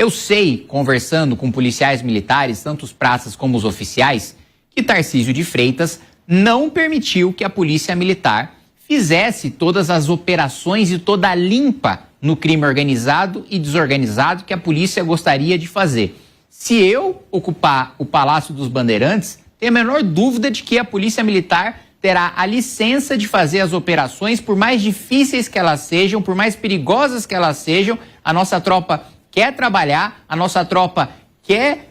Eu sei, conversando com policiais militares, tanto os praças como os oficiais, que Tarcísio de Freitas não permitiu que a polícia militar fizesse todas as operações e toda a limpa no crime organizado e desorganizado que a polícia gostaria de fazer. Se eu ocupar o Palácio dos Bandeirantes, tenho a menor dúvida de que a polícia militar terá a licença de fazer as operações, por mais difíceis que elas sejam, por mais perigosas que elas sejam. A nossa tropa quer trabalhar, a nossa tropa quer,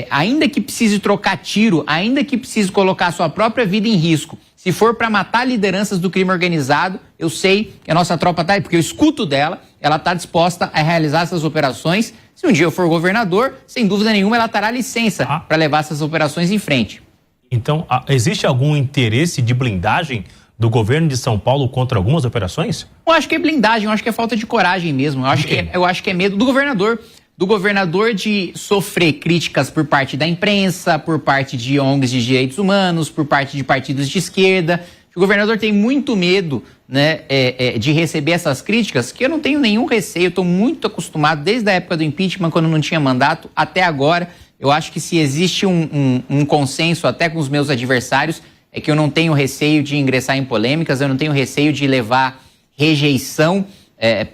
ainda que precise trocar tiro, ainda que precise colocar a sua própria vida em risco, se for para matar lideranças do crime organizado, eu sei que a nossa tropa está aí, porque eu escuto dela, ela está disposta a realizar essas operações. Se um dia eu for governador, sem dúvida nenhuma, ela terá licença para levar essas operações em frente. Então, existe algum interesse de blindagem do governo de São Paulo contra algumas operações? Eu acho que é blindagem, eu acho que é falta de coragem mesmo. Eu acho que é medo do governador. Do governador de sofrer críticas por parte da imprensa, por parte de ONGs de direitos humanos, por parte de partidos de esquerda. O governador tem muito medo, né, de receber essas críticas, que eu não tenho nenhum receio, eu estou muito acostumado, desde a época do impeachment, quando não tinha mandato, até agora. Eu acho que se existe um consenso até com os meus adversários, é que eu não tenho receio de ingressar em polêmicas, eu não tenho receio de levar rejeição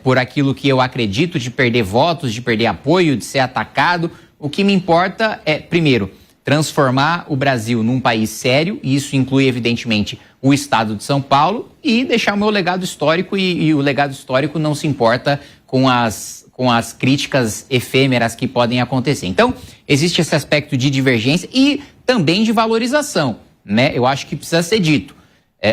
por aquilo que eu acredito, de perder votos, de perder apoio, de ser atacado. O que me importa é, primeiro, transformar o Brasil num país sério, e isso inclui, evidentemente, o estado de São Paulo, e deixar o meu legado histórico, e o legado histórico não se importa com as críticas efêmeras que podem acontecer. Então, existe esse aspecto de divergência e também de valorização, né? Eu acho que precisa ser dito.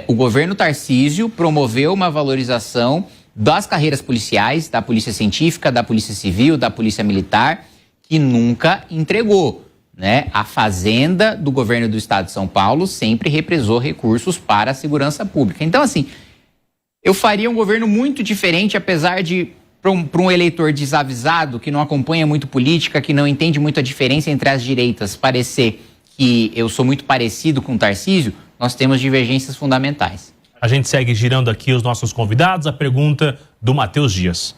O governo Tarcísio promoveu uma valorização das carreiras policiais, da polícia científica, da polícia civil, da polícia militar, que nunca entregou, né? A Fazenda do governo do estado de São Paulo sempre represou recursos para a segurança pública. Então, assim, eu faria um governo muito diferente, apesar de, para um eleitor desavisado, que não acompanha muito política, que não entende muito a diferença entre as direitas, parecer que eu sou muito parecido com o Tarcísio, nós temos divergências fundamentais. A gente segue girando aqui os nossos convidados. A pergunta do Matheus Dias.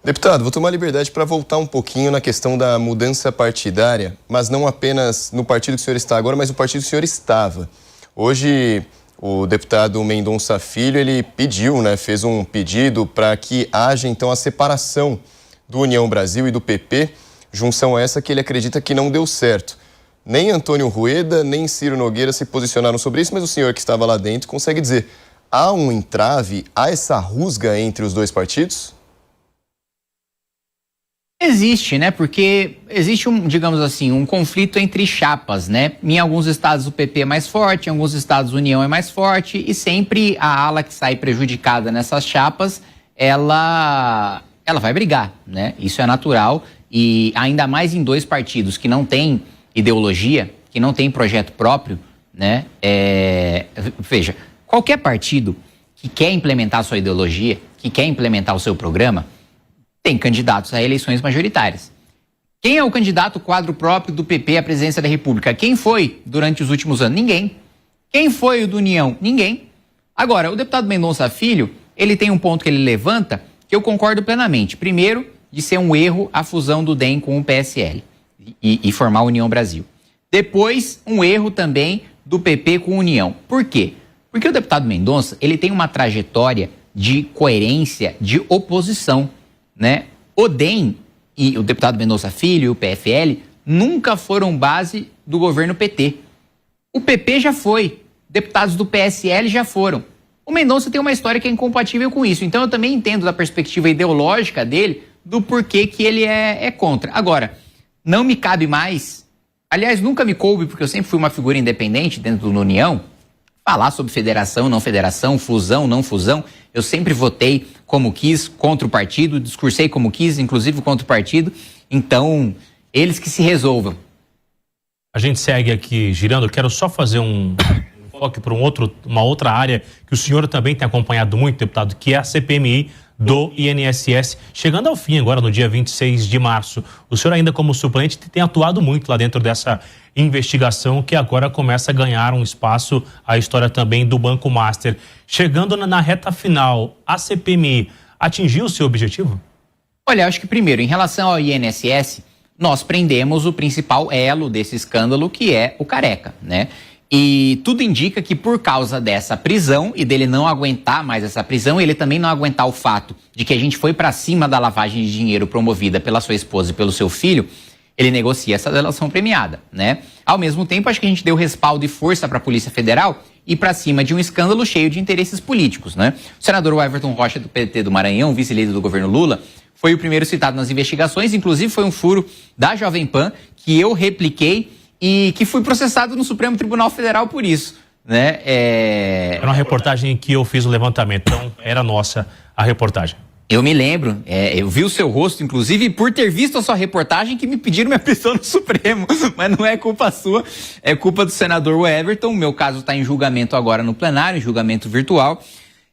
Deputado, vou tomar liberdade para voltar um pouquinho na questão da mudança partidária, mas não apenas no partido que o senhor está agora, mas no partido que o senhor estava. Hoje, o deputado Mendonça Filho, ele pediu, né, fez um pedido para que haja, então, a separação do União Brasil e do PP, junção essa que ele acredita que não deu certo. Nem Antônio Rueda, nem Ciro Nogueira se posicionaram sobre isso, mas o senhor que estava lá dentro consegue dizer: há um entrave, há essa rusga entre os dois partidos? Existe, né? Porque existe digamos assim, um conflito entre chapas, né? Em alguns estados o PP é mais forte, em alguns estados a União é mais forte, e sempre a ala que sai prejudicada nessas chapas, ela vai brigar, né? Isso é natural, e ainda mais em dois partidos que não têm ideologia, que não têm projeto próprio, né? Veja, qualquer partido que quer implementar a sua ideologia, que quer implementar o seu programa, tem candidatos a eleições majoritárias. Quem é o candidato quadro próprio do PP à presidência da República? Quem foi durante os últimos anos? Ninguém. Quem foi o do União? Ninguém. Agora, o deputado Mendonça Filho, ele tem um ponto que ele levanta que eu concordo plenamente. Primeiro, de ser um erro a fusão do DEM com o PSL e formar a União Brasil. Depois, um erro também do PP com a União. Por quê? Porque o deputado Mendonça, ele tem uma trajetória de coerência de oposição, né? O DEM e o deputado Mendonça Filho e o PFL nunca foram base do governo PT. O PP já foi, deputados do PSL já foram. O Mendonça tem uma história que é incompatível com isso. Então eu também entendo da perspectiva ideológica dele do porquê que ele é contra. Agora, não me cabe mais, aliás, nunca me coube, porque eu sempre fui uma figura independente dentro da União, falar sobre federação, não federação, fusão, não fusão. Eu sempre votei como quis, contra o partido, discursei como quis, inclusive contra o partido. Então, eles que se resolvam. A gente segue aqui girando. Eu quero só fazer um foco para uma outra área que o senhor também tem acompanhado muito, deputado, que é a CPMI do INSS, chegando ao fim agora no dia 26 de março. O senhor ainda como suplente tem atuado muito lá dentro dessa investigação que agora começa a ganhar um espaço, a história também do Banco Master. Chegando na reta final, a CPMI atingiu o seu objetivo? Olha, acho que primeiro, em relação ao INSS, nós prendemos o principal elo desse escândalo, que é o Careca, né? E tudo indica que por causa dessa prisão e dele não aguentar mais essa prisão, ele também não aguentar o fato de que a gente foi para cima da lavagem de dinheiro promovida pela sua esposa e pelo seu filho, ele negocia essa delação premiada, né? Ao mesmo tempo, acho que a gente deu respaldo e força para a Polícia Federal ir para cima de um escândalo cheio de interesses políticos, né? O senador Everton Rocha, do PT do Maranhão, vice-líder do governo Lula, foi o primeiro citado nas investigações, inclusive foi um furo da Jovem Pan que eu repliquei e que fui processado no Supremo Tribunal Federal por isso, né? Era uma reportagem que eu fiz o levantamento, então era nossa a reportagem. Eu me lembro, eu vi o seu rosto, inclusive, por ter visto a sua reportagem, que me pediram minha prisão no Supremo, mas não é culpa sua, é culpa do senador Everton. O meu caso está em julgamento agora no plenário, em julgamento virtual.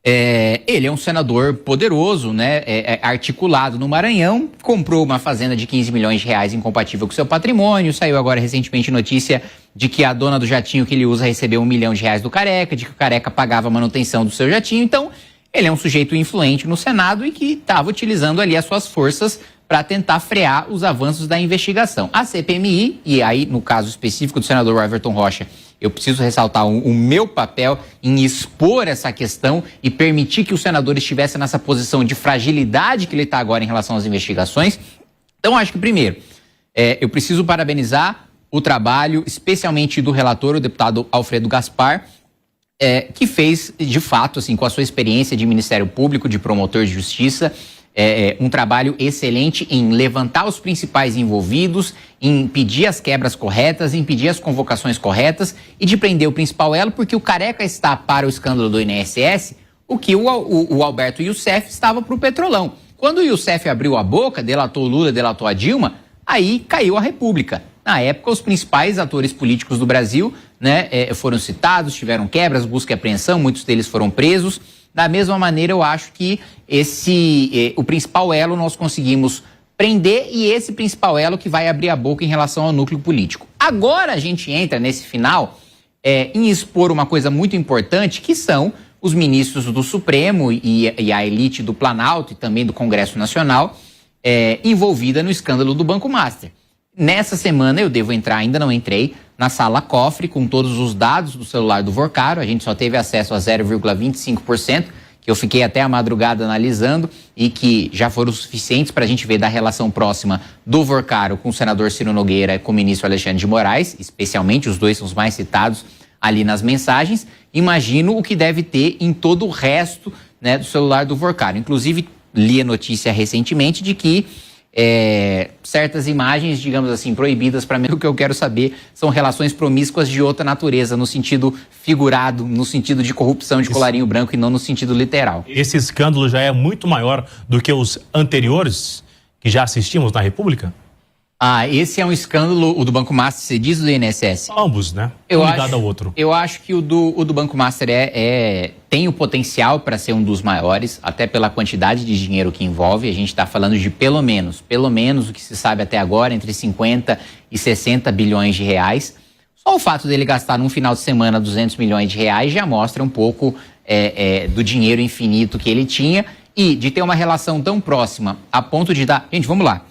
Ele é um senador poderoso, né, articulado no Maranhão, comprou uma fazenda de 15 milhões de reais incompatível com seu patrimônio, saiu agora recentemente notícia de que a dona do jatinho que ele usa recebeu R$1 milhão do Careca, de que o Careca pagava a manutenção do seu jatinho. Então, ele é um sujeito influente no Senado e que estava utilizando ali as suas forças para tentar frear os avanços da investigação. A CPMI, e aí no caso específico do senador Everton Rocha, eu preciso ressaltar o meu papel em expor essa questão e permitir que o senador estivesse nessa posição de fragilidade que ele está agora em relação às investigações. Então, acho que, primeiro, eu preciso parabenizar o trabalho, especialmente do relator, o deputado Alfredo Gaspar, que fez, de fato, assim, com a sua experiência de Ministério Público, de promotor de justiça, um trabalho excelente em levantar os principais envolvidos, em pedir as quebras corretas, em pedir as convocações corretas e de prender o principal elo, porque o Careca está para o escândalo do INSS, o que o Alberto Youssef estava para o Petrolão. Quando o Youssef abriu a boca, delatou o Lula, delatou a Dilma, aí caiu a República. Na época, os principais atores políticos do Brasil, né, foram citados, tiveram quebras, busca e apreensão, muitos deles foram presos. Da mesma maneira, eu acho que o principal elo nós conseguimos prender e esse principal elo que vai abrir a boca em relação ao núcleo político. Agora a gente entra nesse final em expor uma coisa muito importante, que são os ministros do Supremo e a elite do Planalto e também do Congresso Nacional envolvida no escândalo do Banco Master. Nessa semana eu devo entrar, ainda não entrei, na sala cofre com todos os dados do celular do Vorcaro. A gente só teve acesso a 0,25%, que eu fiquei até a madrugada analisando e que já foram suficientes para a gente ver da relação próxima do Vorcaro com o senador Ciro Nogueira e com o ministro Alexandre de Moraes, especialmente, os dois são os mais citados ali nas mensagens. Imagino o que deve ter em todo o resto, né, do celular do Vorcaro. Inclusive, li a notícia recentemente de que certas imagens, digamos assim, proibidas, para mim o que eu quero saber são relações promíscuas de outra natureza, no sentido figurado, no sentido de corrupção de colarinho branco e não no sentido literal. Esse escândalo já é muito maior do que os anteriores que já assistimos na República? Esse é um escândalo, o do Banco Master, você diz, do INSS? Ambos, né? Um ligado ao outro. Eu acho que o do Banco Master tem o potencial para ser um dos maiores, até pela quantidade de dinheiro que envolve. A gente está falando de pelo menos o que se sabe até agora, entre 50 e 60 bilhões de reais. Só o fato dele gastar num final de semana 200 milhões de reais já mostra um pouco do dinheiro infinito que ele tinha e de ter uma relação tão próxima a ponto de dar... Gente, vamos lá.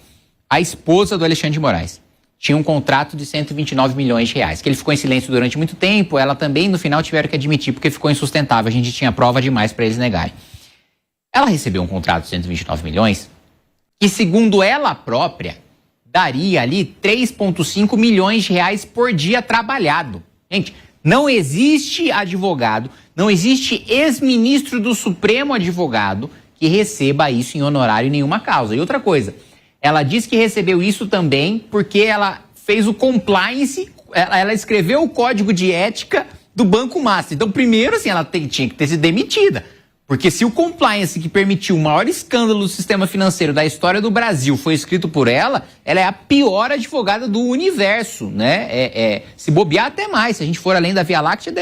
A esposa do Alexandre de Moraes tinha um contrato de 129 milhões de reais, que ele ficou em silêncio durante muito tempo. Ela também, no final, tiveram que admitir, porque ficou insustentável. A gente tinha prova demais para eles negarem. Ela recebeu um contrato de 129 milhões, que, segundo ela própria, daria ali 3,5 milhões de reais por dia trabalhado. Gente, não existe advogado, não existe ex-ministro do Supremo advogado que receba isso em honorário em nenhuma causa. E outra coisa... Ela disse que recebeu isso também porque ela fez o compliance, ela escreveu o código de ética do Banco Master. Então, primeiro, assim, ela tinha que ter sido demitida. Porque se o compliance que permitiu o maior escândalo do sistema financeiro da história do Brasil foi escrito por ela é a pior advogada do universo, né? Se bobear até mais, se a gente for além da Via Láctea,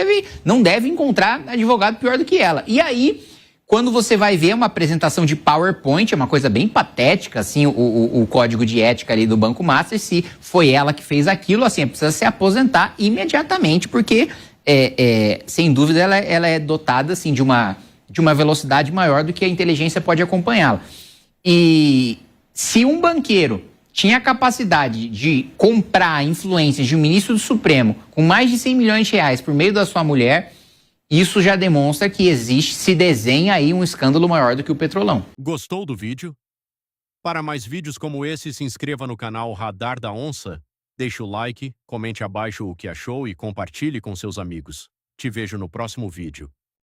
não deve encontrar advogado pior do que ela. E aí... Quando você vai ver uma apresentação de PowerPoint, é uma coisa bem patética, assim, o código de ética ali do Banco Master, se foi ela que fez aquilo, assim, precisa se aposentar imediatamente, porque, sem dúvida, ela é dotada, assim, de uma velocidade maior do que a inteligência pode acompanhá-la. E Se um banqueiro tinha a capacidade de comprar influências de um ministro do Supremo com mais de 100 milhões de reais por meio da sua mulher, isso já demonstra que se desenha aí um escândalo maior do que o Petrolão. Gostou do vídeo? Para mais vídeos como esse, se inscreva no canal Radar da Onça, deixe o like, comente abaixo o que achou e compartilhe com seus amigos. Te vejo no próximo vídeo.